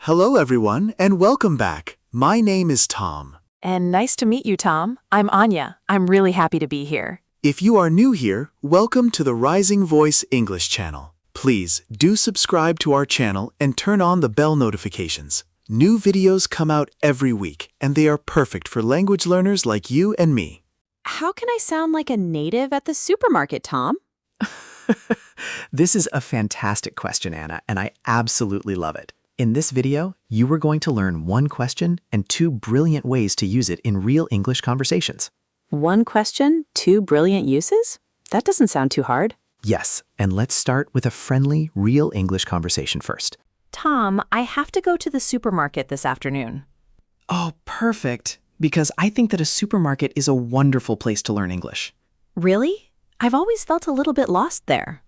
Hello, everyone, and welcome back. My name is Tom. And nice to meet you, Tom. I'm Anya. I'm really happy to be here. If you are new here, welcome to the Rising Voice English channel. Please do subscribe to our channel and turn on the bell notifications. New videos come out every week, and they are perfect for language learners like you and me. How can I sound like a native at the supermarket, Tom? This is a fantastic question, Anna, and I absolutely love it. In this video, you are going to learn one question and two brilliant ways to use it in real English conversations. One question, two brilliant uses? That doesn't sound too hard. Yes, and let's start with a friendly, real English conversation first. Tom, I have to go to the supermarket this afternoon. Oh, perfect. Because I think that a supermarket is a wonderful place to learn English. Really? I've always felt a little bit lost there.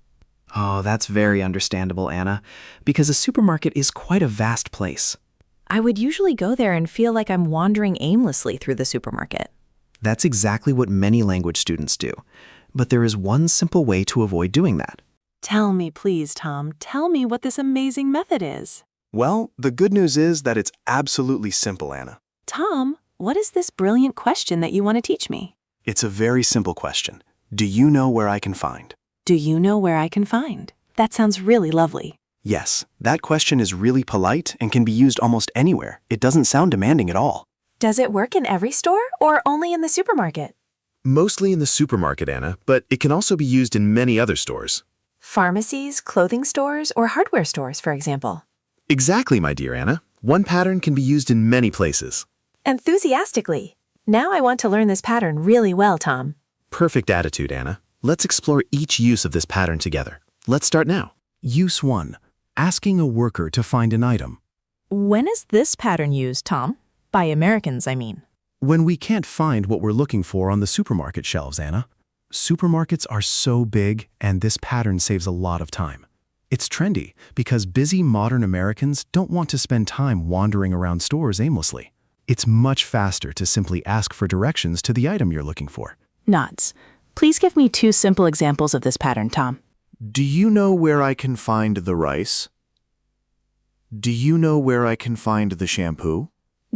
Oh, that's very understandable, Anna, because a supermarket is quite a vast place. I would usually go there and feel like I'm wandering aimlessly through the supermarket. That's exactly what many language students do. But there is one simple way to avoid doing that. Tell me, please, Tom. Tell me what this amazing method is. Well, the good news is that it's absolutely simple, Anna. Tom, what is this brilliant question that you want to teach me? It's a very simple question. Do you know where I can find? Do you know where I can find? That sounds really lovely. Yes, that question is really polite and can be used almost anywhere. It doesn't sound demanding at all. Does it work in every store or only in the supermarket? Mostly in the supermarket, Anna, but it can also be used in many other stores. Pharmacies, clothing stores, or hardware stores, for example. Exactly, my dear Anna. One pattern can be used in many places. Enthusiastically. Now I want to learn this pattern really well, Tom. Perfect attitude, Anna. Let's explore each use of this pattern together. Let's start now. Use 1. Asking a worker to find an item. When is this pattern used, Tom? By Americans, I mean. When we can't find what we're looking for on the supermarket shelves, Anna. Supermarkets are so big, and this pattern saves a lot of time. It's trendy because busy modern Americans don't want to spend time wandering around stores aimlessly. It's much faster to simply ask for directions to the item you're looking for. Nods. Please give me 2 simple examples of this pattern, Tom. Do you know where I can find the rice? Do you know where I can find the shampoo?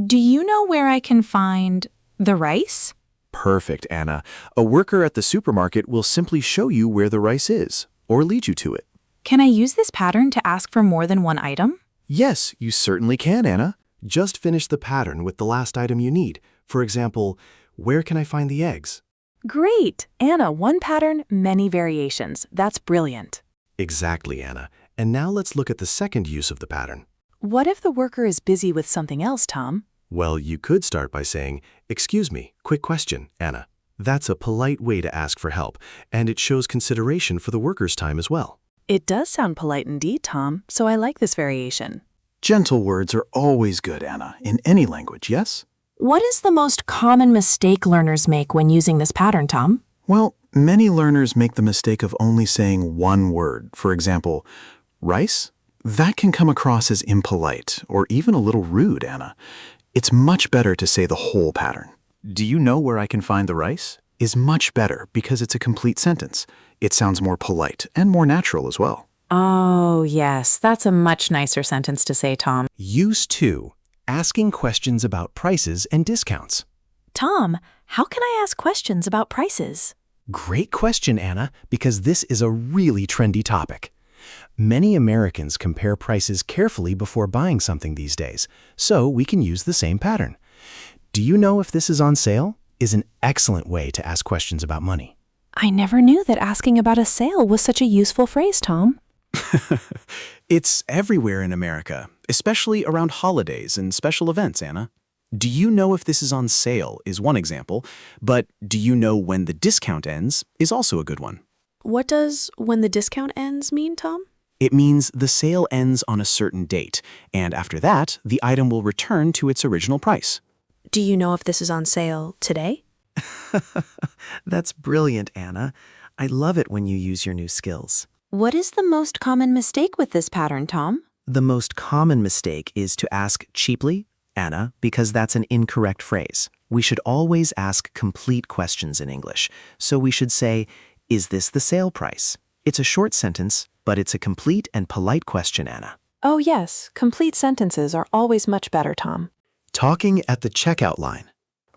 Do you know where I can find the rice? Perfect, Anna. A worker at the supermarket will simply show you where the rice is, or lead you to it. Can I use this pattern to ask for more than one item? Yes, you certainly can, Anna. Just finish the pattern with the last item you need. For example, where can I find the eggs? Great! Anna, one pattern, many variations. That's brilliant. Exactly, Anna. And now let's look at the second use of the pattern. What if the worker is busy with something else, Tom? Well, you could start by saying, "Excuse me, quick question, Anna." That's a polite way to ask for help, and it shows consideration for the worker's time as well. It does sound polite indeed, Tom, so I like this variation. Gentle words are always good, Anna, in any language, yes? What is the most common mistake learners make when using this pattern, Tom? Well, many learners make the mistake of only saying one word. For example, rice? That can come across as impolite or even a little rude, Anna. It's much better to say the whole pattern. Do you know where I can find the rice? Is much better because it's a complete sentence. It sounds more polite and more natural as well. Oh, yes, that's a much nicer sentence to say, Tom. Use 2. Asking questions about prices and discounts. Tom, how can I ask questions about prices? Great question, Anna, because this is a really trendy topic. Many Americans compare prices carefully before buying something these days, so we can use the same pattern. Do you know if this is on sale? Is an excellent way to ask questions about money. I never knew that asking about a sale was such a useful phrase, Tom. It's everywhere in America, especially around holidays and special events, Anna. Do you know if this is on sale is one example, but do you know when the discount ends is also a good one. What does "when the discount ends" mean, Tom? It means the sale ends on a certain date, and after that, the item will return to its original price. Do you know if this is on sale today? That's brilliant, Anna. I love it when you use your new skills. What is the most common mistake with this pattern, Tom? The most common mistake is to ask cheaply, Anna, because that's an incorrect phrase. We should always ask complete questions in English. So we should say, "Is this the sale price?" It's a short sentence, but it's a complete and polite question, Anna. Oh, yes, complete sentences are always much better, Tom. Talking at the checkout line.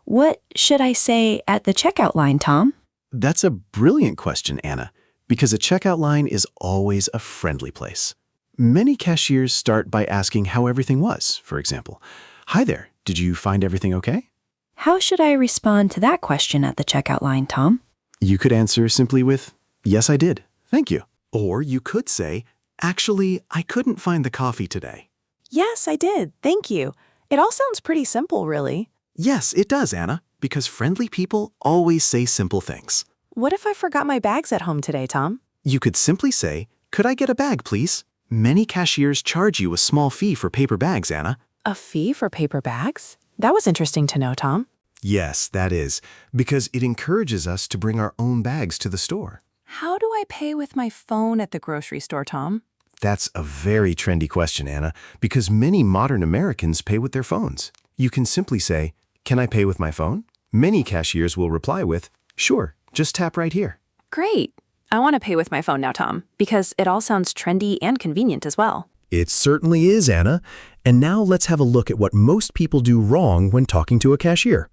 What should I say at the checkout line, Tom? That's a brilliant question, Anna, because a checkout line is always a friendly place. Many cashiers start by asking how everything was, for example. Hi there, did you find everything okay? How should I respond to that question at the checkout line, Tom? You could answer simply with, yes, I did, thank you. Or you could say, actually, I couldn't find the coffee today. Yes, I did. Thank you. It all sounds pretty simple, really. Yes, it does, Anna, because friendly people always say simple things. What if I forgot my bags at home today, Tom? You could simply say, could I get a bag, please? Many cashiers charge you a small fee for paper bags, Anna. A fee for paper bags? That was interesting to know, Tom. Yes, that is, because it encourages us to bring our own bags to the store. How do I pay with my phone at the grocery store, Tom? That's a very trendy question, Anna, because many modern Americans pay with their phones. You can simply say, can I pay with my phone? Many cashiers will reply with, sure, just tap right here. Great. I want to pay with my phone now, Tom, because it all sounds trendy and convenient as well. It certainly is, Anna. And now let's have a look at what most people do wrong when talking to a cashier.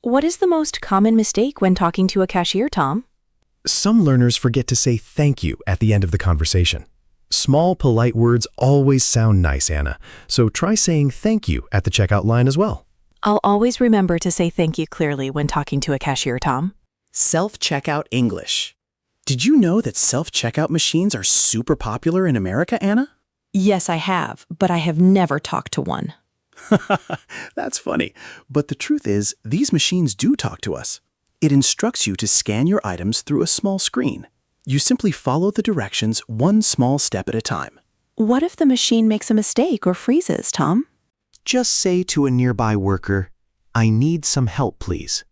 What is the most common mistake when talking to a cashier, Tom? Some learners forget to say thank you at the end of the conversation. Small, polite words always sound nice, Anna, so try saying thank you at the checkout line as well. I'll always remember to say thank you clearly when talking to a cashier, Tom. Self-checkout English. Did you know that self-checkout machines are super popular in America, Anna? Yes, I have, but I have never talked to one. That's funny. But the truth is, these machines do talk to us. It instructs you to scan your items through a small screen. You simply follow the directions one small step at a time. What if the machine makes a mistake or freezes, Tom? Just say to a nearby worker, I need some help, please.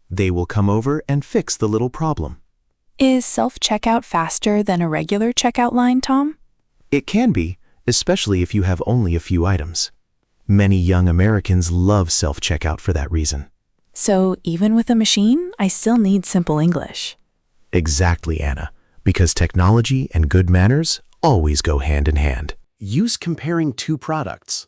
They will come over and fix the little problem. Is self-checkout faster than a regular checkout line, Tom? It can be, especially if you have only a few items. Many young Americans love self-checkout for that reason. So even with a machine, I still need simple English. Exactly, Anna, because technology and good manners always go hand in hand. Use comparing two products.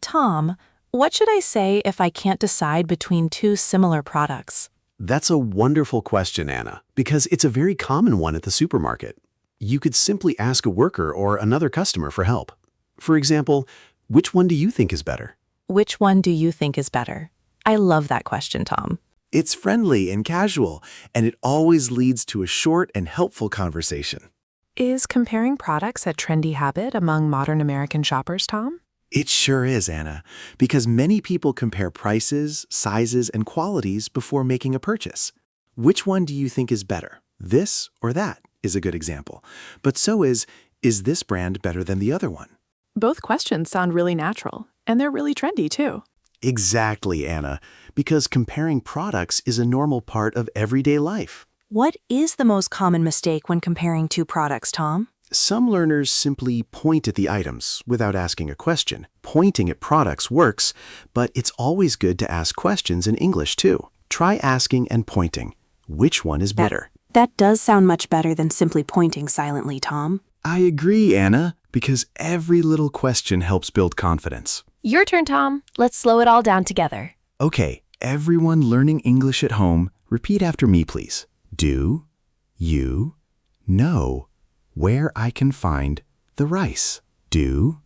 Tom, what should I say if I can't decide between two similar products? That's a wonderful question, Anna, because it's a very common one at the supermarket. You could simply ask a worker or another customer for help. For example, which one do you think is better? Which one do you think is better? I love that question, Tom. It's friendly and casual, and it always leads to a short and helpful conversation. Is comparing products a trendy habit among modern American shoppers, Tom? It sure is, Anna, because many people compare prices, sizes, and qualities before making a purchase. Which one do you think is better? This or that is a good example. But so is this brand better than the other one? Both questions sound really natural, and they're really trendy, too. Exactly, Anna, because comparing products is a normal part of everyday life. What is the most common mistake when comparing two products, Tom? Some learners simply point at the items without asking a question. Pointing at products works, but it's always good to ask questions in English too. Try asking and pointing. Which one is better? That does sound much better than simply pointing silently, Tom. I agree, Anna, because every little question helps build confidence. Your turn, Tom. Let's slow it all down together. Okay, everyone learning English at home, repeat after me, please. Do you know where I can find the rice? Do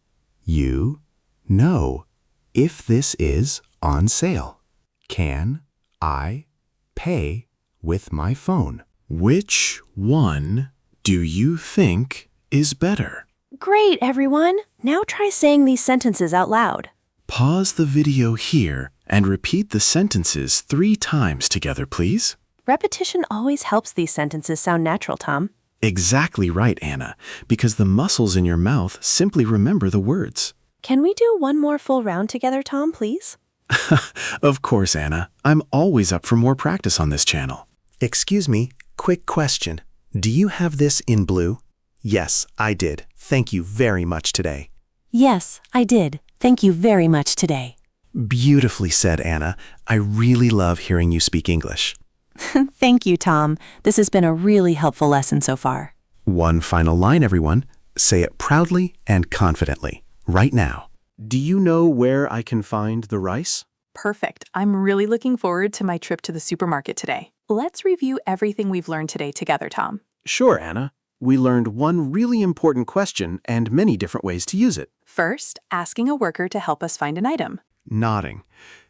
you know if this is on sale? Can I pay with my phone? Which one do you think is better? Great, everyone. Now try saying these sentences out loud. Pause the video here and repeat the sentences 3 times together, please. Repetition always helps these sentences sound natural, Tom. Exactly right, Anna, because the muscles in your mouth simply remember the words. Can we do one more full round together, Tom, please? Of course, Anna. I'm always up for more practice on this channel. Excuse me, quick question. Do you have this in blue? Yes, I did. Thank you very much today. Yes, I did. Thank you very much today. Beautifully said, Anna. I really love hearing you speak English. Thank you, Tom. This has been a really helpful lesson so far. One final line, everyone. Say it proudly and confidently. right now. Do you know where I can find the rice? Perfect. I'm really looking forward to my trip to the supermarket today. Let's review everything we've learned today together, Tom. Sure, Anna. We learned one really important question and many different ways to use it. First, asking a worker to help us find an item. Nodding.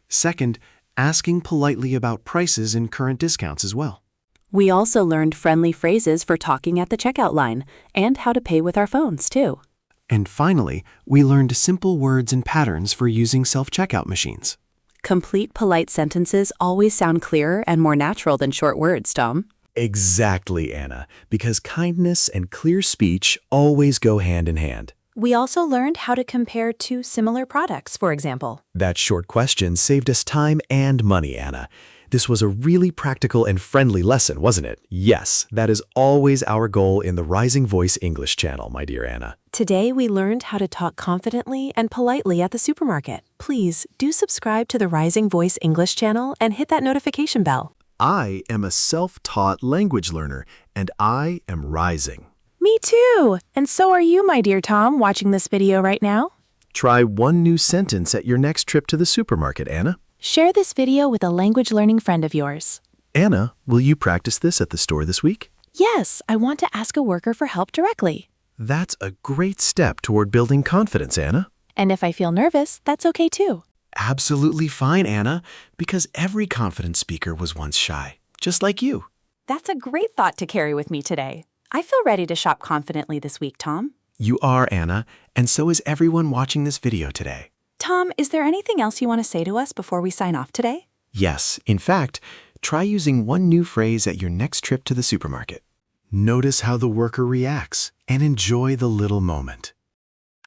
Second, asking politely about prices and current discounts as well. We also learned friendly phrases for talking at the checkout line and how to pay with our phones, too. And finally, we learned simple words and patterns for using self-checkout machines. Complete, polite sentences always sound clearer and more natural than short words, Tom. Exactly, Anna, because kindness and clear speech always go hand in hand. We also learned how to compare two similar products, for example. That short question saved us time and money, Anna. This was a really practical and friendly lesson, wasn't it? Yes, that is always our goal in the Rising Voice English channel, my dear Anna. Today, we learned how to talk confidently and politely at the supermarket. Please do subscribe to the Rising Voice English channel and hit that notification bell. I am a self-taught language learner, and I am rising. Me too! And so are you, my dear Tom, watching this video right now. Try one new sentence at your next trip to the supermarket, Anna. Share this video with a language learning friend of yours. Anna, will you practice this at the store this week? Yes, I want to ask a worker for help directly. That's a great step toward building confidence, Anna. And if I feel nervous, that's okay too. Absolutely fine, Anna, because every confident speaker was once shy, just like you. That's a great thought to carry with me today. I feel ready to shop confidently this week, Tom. You are, Anna, and so is everyone watching this video today. Tom, is there anything else you want to say to us before we sign off today? Yes, in fact, try using one new phrase at your next trip to the supermarket. Notice how the worker reacts and enjoy the little moment.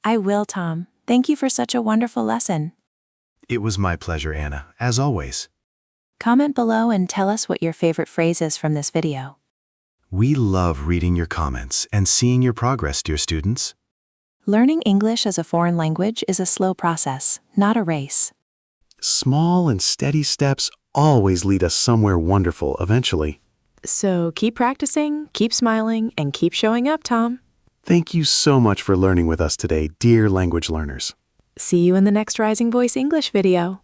I will, Tom. Thank you for such a wonderful lesson. It was my pleasure, Anna, as always. Comment below and tell us what your favorite phrase is from this video. We love reading your comments and seeing your progress, dear students. Learning English as a foreign language is a slow process, not a race. Small and steady steps always lead us somewhere wonderful eventually. So keep practicing, keep smiling, and keep showing up, Tom. Thank you so much for learning with us today, dear language learners. See you in the next Rising Voice English video.